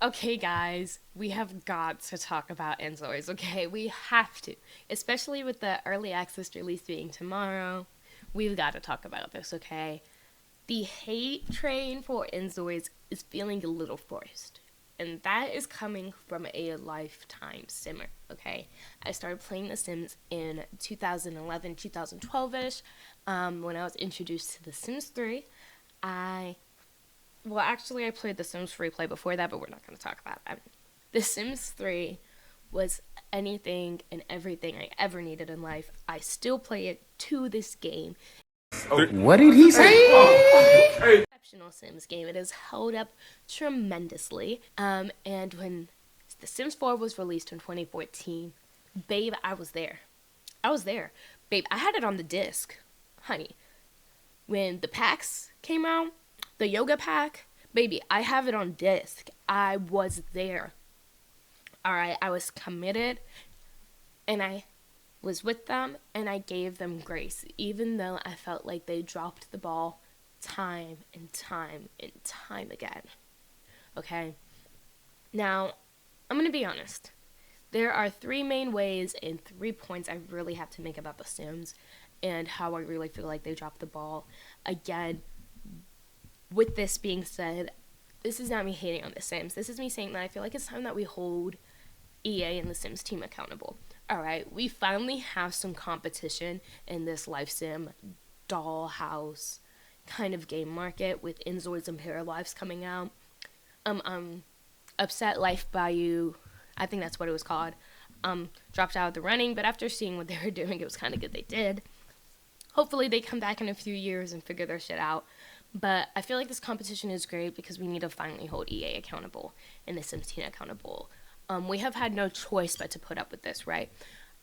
Okay, guys, we have got to talk about Inzois, okay? We have to. Especially with the early access release being tomorrow. We've got to talk about this, okay? The hate train for Inzois is feeling a little forced. And that is coming from a lifetime simmer, okay? I started playing The Sims in 2011, 2012-ish. When I was introduced to The Sims 3, I well, actually, I played The Sims Free Play before that, but we're not going to talk about that. The Sims 3 was anything and everything I ever needed in life. I still play it to this game. What did he say? Exceptional Sims game. It has held up tremendously. And when The Sims 4 was released in 2014, babe, I was there. I was there. Babe, I had it on the disc. Honey, when the packs came out, the yoga pack, baby, I have it on disc. I was there. Alright, I was committed and I was with them and I gave them grace, even though I felt like they dropped the ball time and time and time again. Okay? Now, I'm going to be honest. There are three main ways and 3 points I really have to make about The Sims and how I really feel like they dropped the ball. Again, with this being said, this is not me hating on The Sims. This is me saying that I feel like it's time that we hold EA and The Sims team accountable. Alright, we finally have some competition in this life sim dollhouse kind of game market with Inzoi's Imperial Lives coming out. Upset Life by You, I think that's what it was called, dropped out of the running, but after seeing what they were doing, it was kind of good they did. Hopefully they come back in a few years and figure their shit out. But I feel like this competition is great because we need to finally hold EA accountable and the Sims team accountable. We have had no choice but to put up with this, right?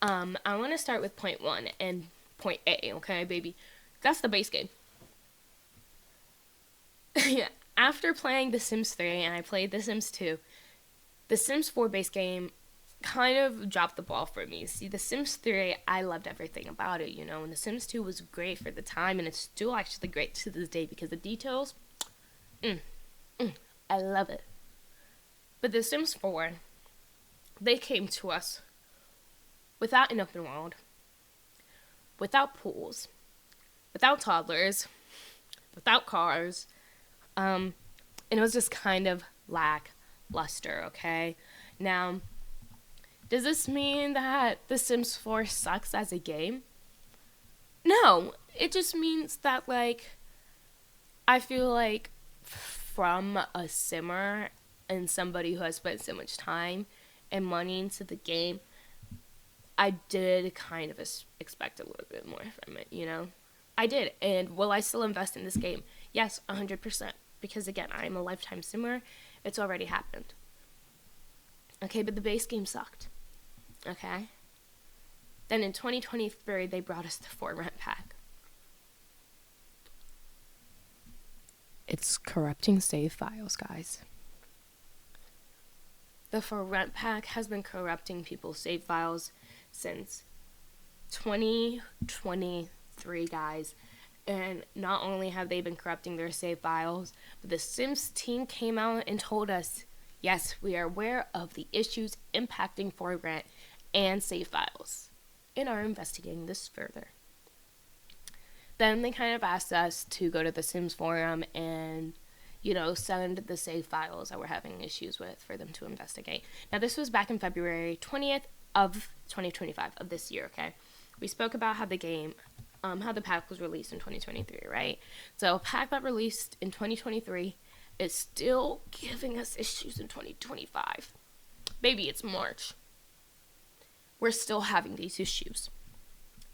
I want to start with point 1 and point A, okay, baby? That's the base game. After playing The Sims 3 and I played The Sims 2, The Sims 4 base game kind of dropped the ball for me. See, The Sims 3, I loved everything about it, you know, and The Sims 2 was great for the time, and it's still actually great to this day because the details, I love it. But The Sims 4, they came to us without an open world, without pools, without toddlers, without cars, and it was just kind of lackluster, okay? Now, does this mean that The Sims 4 sucks as a game? No, it just means that, like, I feel like from a simmer and somebody who has spent so much time and money into the game, I did kind of expect a little bit more from it, you know? I did, and will I still invest in this game? Yes, 100%, because again, I'm a lifetime simmer. It's already happened. Okay, but the base game sucked. Okay. Then in 2023, they brought us the For Rent pack. It's corrupting save files, guys. The For Rent pack has been corrupting people's save files since 2023, guys. And not only have they been corrupting their save files, but the Sims team came out and told us, yes, we are aware of the issues impacting For Rent and save files and are investigating this further. Then they kind of asked us to go to the Sims forum and, you know, send the save files that we're having issues with for them to investigate. Now, this was back in February 20th of 2025 of this year, okay? We spoke about how the game, how the pack was released in 2023, right? So, a pack that released in 2023 is still giving us issues in 2025. Baby, it's March. We're still having these issues.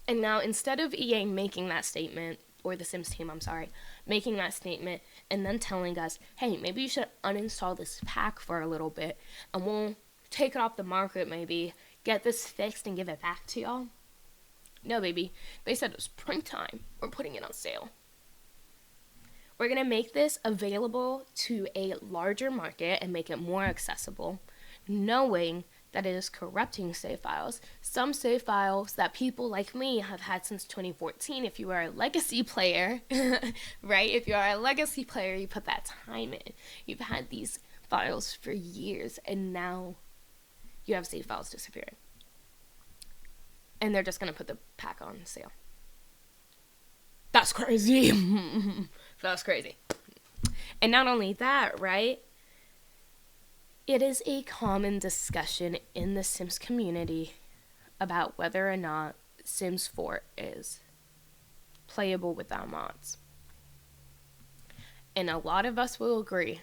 And now, instead of EA making that statement, or the Sims team, I'm sorry, making that statement and then telling us, hey, maybe you should uninstall this pack for a little bit and we'll take it off the market, maybe get this fixed and give it back to y'all. No, baby. They said it was springtime. We're putting it on sale. We're going to make this available to a larger market and make it more accessible, knowing that it is corrupting save files. Some save files that people like me have had since 2014. If you are a legacy player, right? If you are a legacy player, you put that time in. You've had these files for years, and now you have save files disappearing. And they're just going to put the pack on sale. That's crazy. That's crazy. And not only that, right? It is a common discussion in the Sims community about whether or not Sims 4 is playable without mods. And a lot of us will agree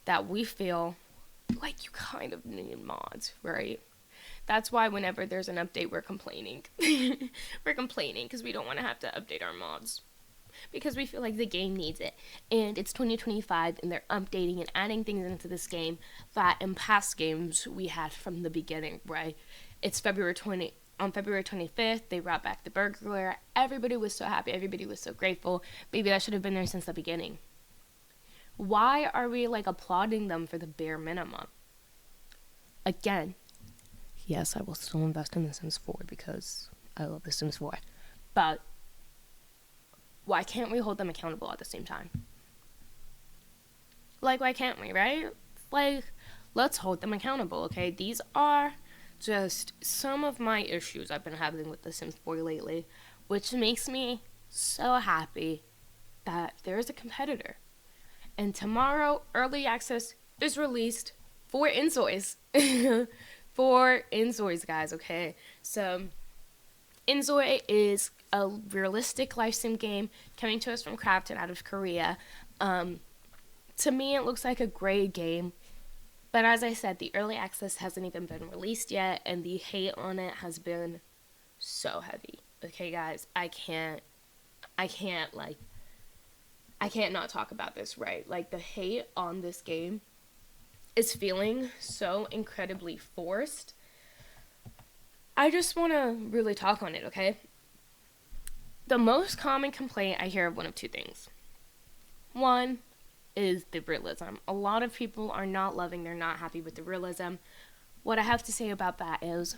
that we feel like you kind of need mods, right? That's why whenever there's an update, we're complaining. We're complaining because we don't want to have to update our mods. Because we feel like the game needs it. And it's 2025 and they're updating and adding things into this game that in past games we had from the beginning, right? It's on February 25th, they brought back the burglar. Everybody was so happy. Everybody was so grateful. Maybe that should have been there since the beginning. Why are we like applauding them for the bare minimum? Again, yes, I will still invest in The Sims 4 because I love The Sims 4. But why can't we hold them accountable at the same time? Like, why can't we, right? Like, let's hold them accountable, okay? These are just some of my issues I've been having with The Sims 4 lately, which makes me so happy that there is a competitor. And tomorrow, early access is released for Inzois. For Inzois, guys, okay? So, Inzoi is a realistic life sim game coming to us from Crafton out of Korea. To me, it looks like a great game. But as I said, the early access hasn't even been released yet, and the hate on it has been so heavy. Okay, guys, I can't not talk about this, right? Like, the hate on this game is feeling so incredibly forced. I just want to really talk on it, okay? The most common complaint I hear of one of two things. One is the realism. A lot of people are not loving, they're not happy with the realism. What I have to say about that is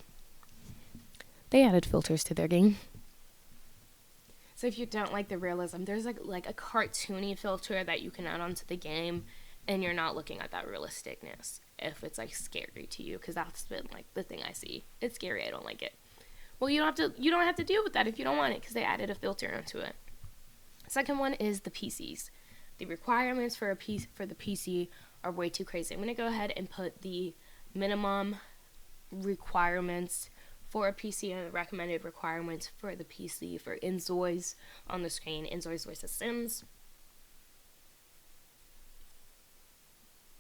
they added filters to their game. So if you don't like the realism, there's like a cartoony filter that you can add onto the game, and you're not looking at that realisticness if it's like scary to you, because that's been like the thing I see. It's scary, I don't like it. Well, you don't have to deal with that if you don't want it, because they added a filter onto it. Second one is the PCs. The requirements for the PC are way too crazy. I'm going to go ahead and put the minimum requirements for a PC and the recommended requirements for the PC for Inzois on the screen. Inzoi's versus Sims.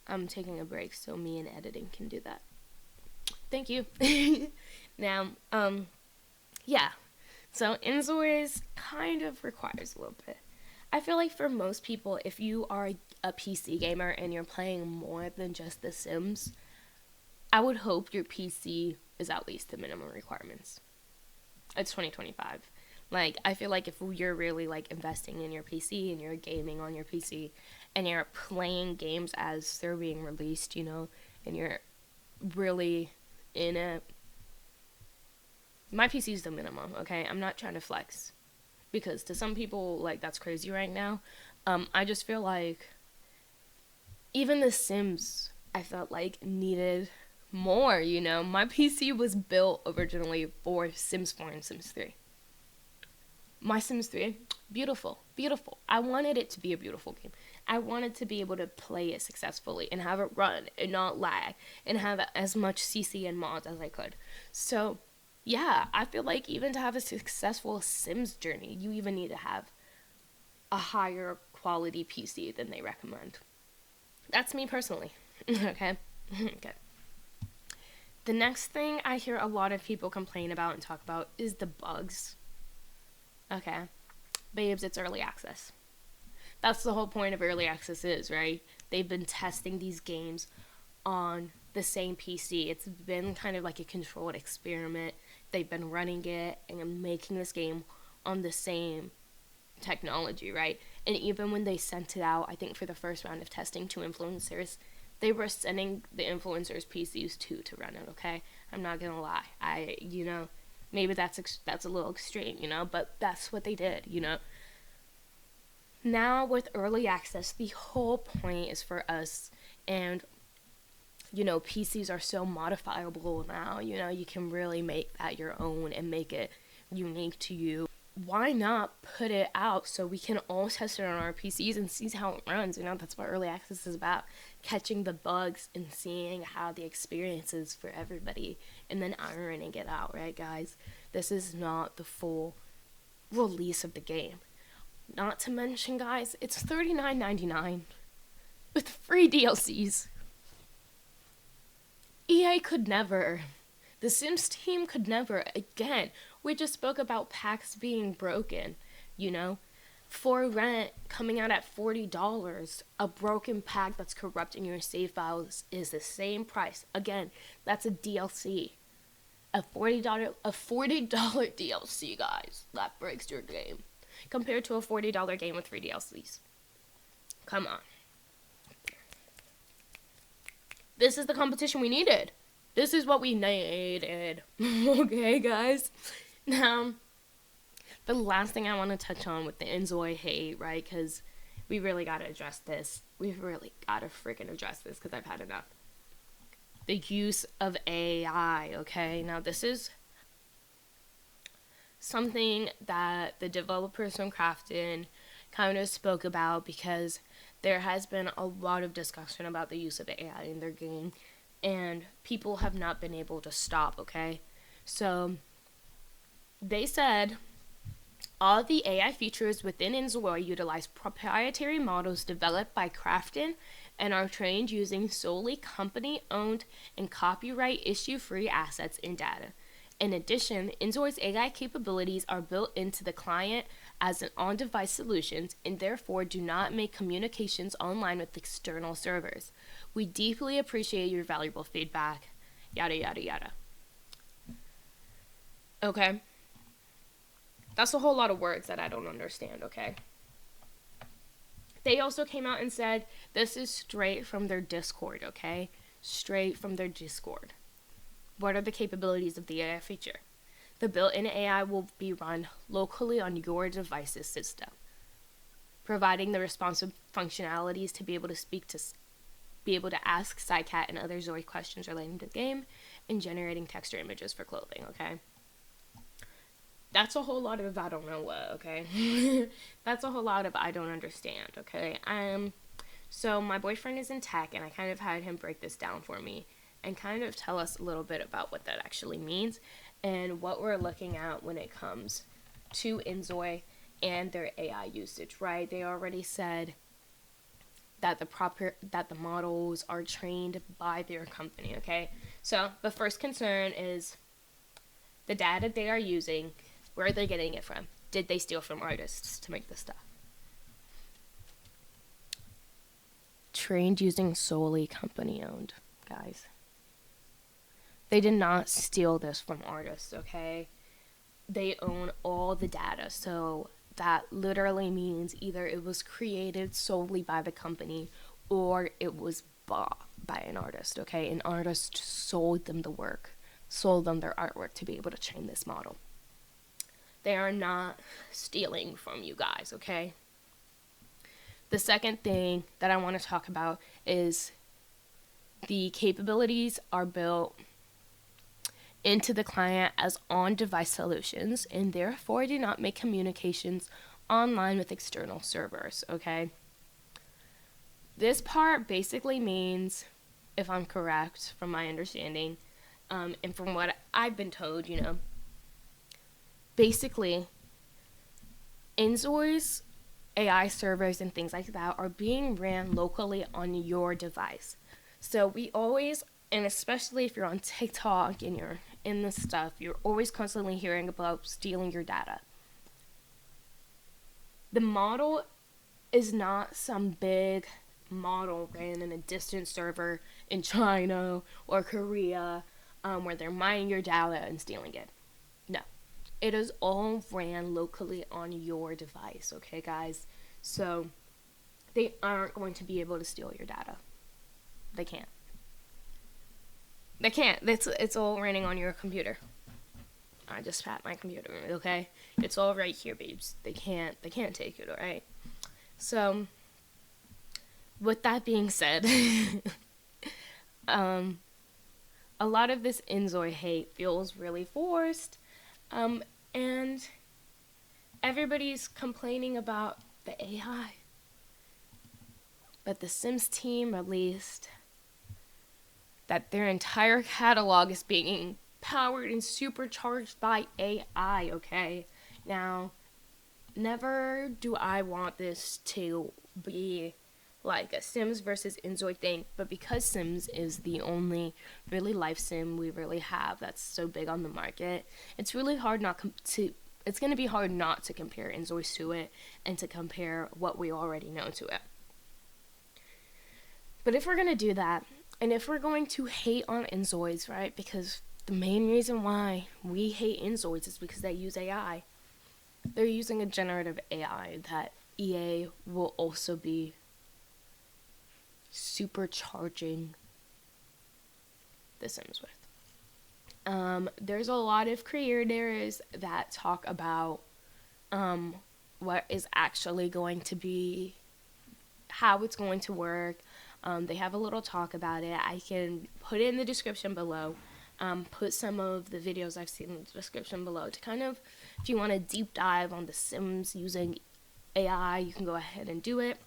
I'm taking a break so me and editing can do that. Thank you. Now, yeah. So Inzoi's kind of requires a little bit. I feel like for most people, if you are a PC gamer and you're playing more than just The Sims, I would hope your PC is at least the minimum requirements. It's 2025. Like, I feel like if you're really, like, investing in your PC and you're gaming on your PC and you're playing games as they're being released, you know, and you're really in it, my PC is the minimum, okay? I'm not trying to flex. Because to some people, like, that's crazy right now. I just feel like even The Sims, I felt like, needed more, you know? My PC was built originally for Sims 4 and Sims 3. My Sims 3, beautiful, beautiful. I wanted it to be a beautiful game. I wanted to be able to play it successfully and have it run and not lag and have as much CC and mods as I could. So, yeah, I feel like even to have a successful Sims journey, you even need to have a higher quality PC than they recommend. That's me personally. Okay? Okay. The next thing I hear a lot of people complain about and talk about is the bugs. Okay. Babes, it's early access. That's the whole point of early access is, right? They've been testing these games on the same PC. It's been kind of like a controlled experiment. They've been running it and making this game on the same technology, right? And even when they sent it out, I think for the first round of testing to influencers, they were sending the influencers' PCs to run it, okay? I'm not gonna lie. Maybe that's a little extreme, you know, but that's what they did, you know? Now with early access, the whole point is for us And PCs are so modifiable now. You can really make that your own and make it unique to you. Why not put it out so we can all test it on our PCs and see how it runs? That's what early access is about, catching the bugs and seeing how the experience is for everybody, and then ironing it out, right, guys? This is not the full release of the game. Not to mention, guys, it's $39.99 with free DLCs. EA could never. The Sims team could never. Again, we just spoke about packs being broken, For rent coming out at $40, a broken pack that's corrupting your save files is the same price. Again, that's a DLC. A $40 DLC, guys. That breaks your game. Compared to a $40 game with free DLCs. Come on. This is the competition we needed. This is what we needed. Okay, guys? Now, the last thing I want to touch on with the Inzoi hate, right? Because we really got to address this. We've really got to freaking address this because I've had enough. The use of AI, okay? Now, this is something that the developers from Crafton kind of spoke about, because there has been a lot of discussion about the use of AI in their game, and people have not been able to stop, okay? So, they said, all the AI features within Inzoi utilize proprietary models developed by Crafton and are trained using solely company-owned and copyright issue-free assets and data. In addition, Inzoi's AI capabilities are built into the client as an on-device solution and therefore do not make communications online with external servers. We deeply appreciate your valuable feedback. Yada, yada, yada. Okay. That's a whole lot of words that I don't understand, okay? They also came out and said this is straight from their Discord, okay? Straight from their Discord. What are the capabilities of the AI feature? The built-in AI will be run locally on your device's system, providing the responsive functionalities to be able to ask Sidecat and other Zoi questions relating to the game, and generating texture images for clothing, okay? That's a whole lot of I don't know what, okay? That's a whole lot of I don't understand, okay? So my boyfriend is in tech, and I kind of had him break this down for me and kind of tell us a little bit about what that actually means and what we're looking at when it comes to Inzoi and their AI usage, right? They already said that the models are trained by their company, okay? So the first concern is the data they are using. Where are they getting it from? Did they steal from artists to make this stuff? Trained using solely company-owned, guys. They did not steal this from artists, okay? They own all the data, so that literally means either it was created solely by the company or it was bought by an artist, okay? An artist sold them the work, sold them their artwork to be able to train this model. They are not stealing from you guys, okay? The second thing that I want to talk about is the capabilities are built into the client as on-device solutions and therefore do not make communications online with external servers, okay? This part basically means, if I'm correct from my understanding, and from what I've been told, basically, Inzoi's AI servers and things like that are being ran locally on your device. So we always, and especially if you're on TikTok and you're in this stuff, you're always constantly hearing about stealing your data. The model is not some big model ran in a distant server in China or Korea where they're mining your data and stealing it. No. It is all ran locally on your device, okay, guys? So they aren't going to be able to steal your data. They can't. They can't. It's all running on your computer. I just pat my computer, okay? It's all right here, babes. They can't take it, alright? So with that being said, a lot of this Inzoi hate feels really forced, and everybody's complaining about the AI. But the Sims team released that their entire catalog is being powered and supercharged by AI, okay? Now, never do I want this to be like a Sims versus Inzoi thing, but because Sims is the only really life sim we really have that's so big on the market, it's really hard it's going to be hard not to compare Inzoi to it and to compare what we already know to it. But if we're going to do that, and if we're going to hate on Inzoids, right, because the main reason why we hate Inzoids is because they use AI. They're using a generative AI that EA will also be supercharging The Sims with. There's a lot of creators that talk about what is actually going to be, how it's going to work. They have a little talk about it. I can put it in the description below. Put some of the videos I've seen in the description below to kind of, if you want to deep dive on The Sims using AI, you can go ahead and do it.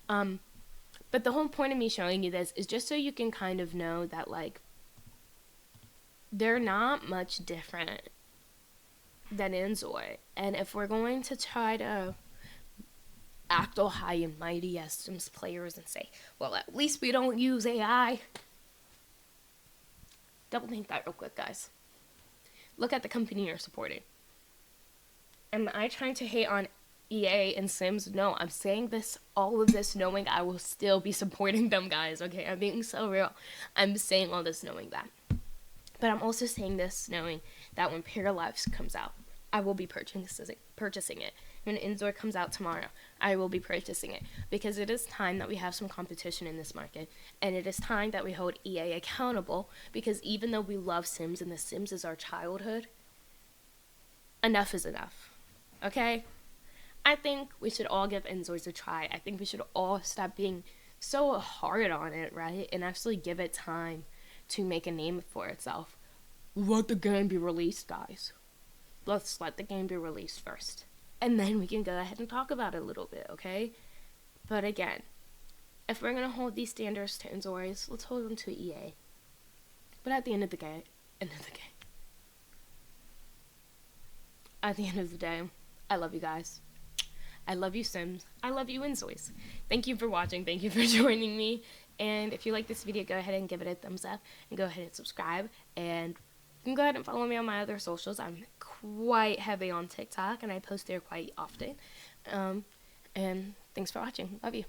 But the whole point of me showing you this is just so you can kind of know that, like, they're not much different than Inzoi. And if we're going to try to act all high and mighty as Sims players and say, well, at least we don't use AI. Double think that real quick, guys. Look at the company you're supporting. Am I trying to hate on EA and Sims? No, I'm saying this, all of this knowing I will still be supporting them, guys, okay? I'm being so real. I'm saying all this knowing that. But I'm also saying this knowing that when Paralives comes out, I will be purchasing it. When Inzoi comes out tomorrow, I will be purchasing it. Because it is time that we have some competition in this market. And it is time that we hold EA accountable. Because even though we love Sims and The Sims is our childhood, enough is enough. Okay? I think we should all give Inzois a try. I think we should all stop being so hard on it, right? And actually give it time to make a name for itself. Let the game be released, guys. Let's let the game be released first. And then we can go ahead and talk about it a little bit, okay? But again, if we're going to hold these standards to Inzois, let's hold them to EA. But at the end of the day, I love you guys. I love you, Sims. I love you, Inzois. Thank you for watching. Thank you for joining me. And if you like this video, go ahead and give it a thumbs up. And go ahead and subscribe. And you can go ahead and follow me on my other socials. I'm quite heavy on TikTok, and I post there quite often. And thanks for watching. Love you.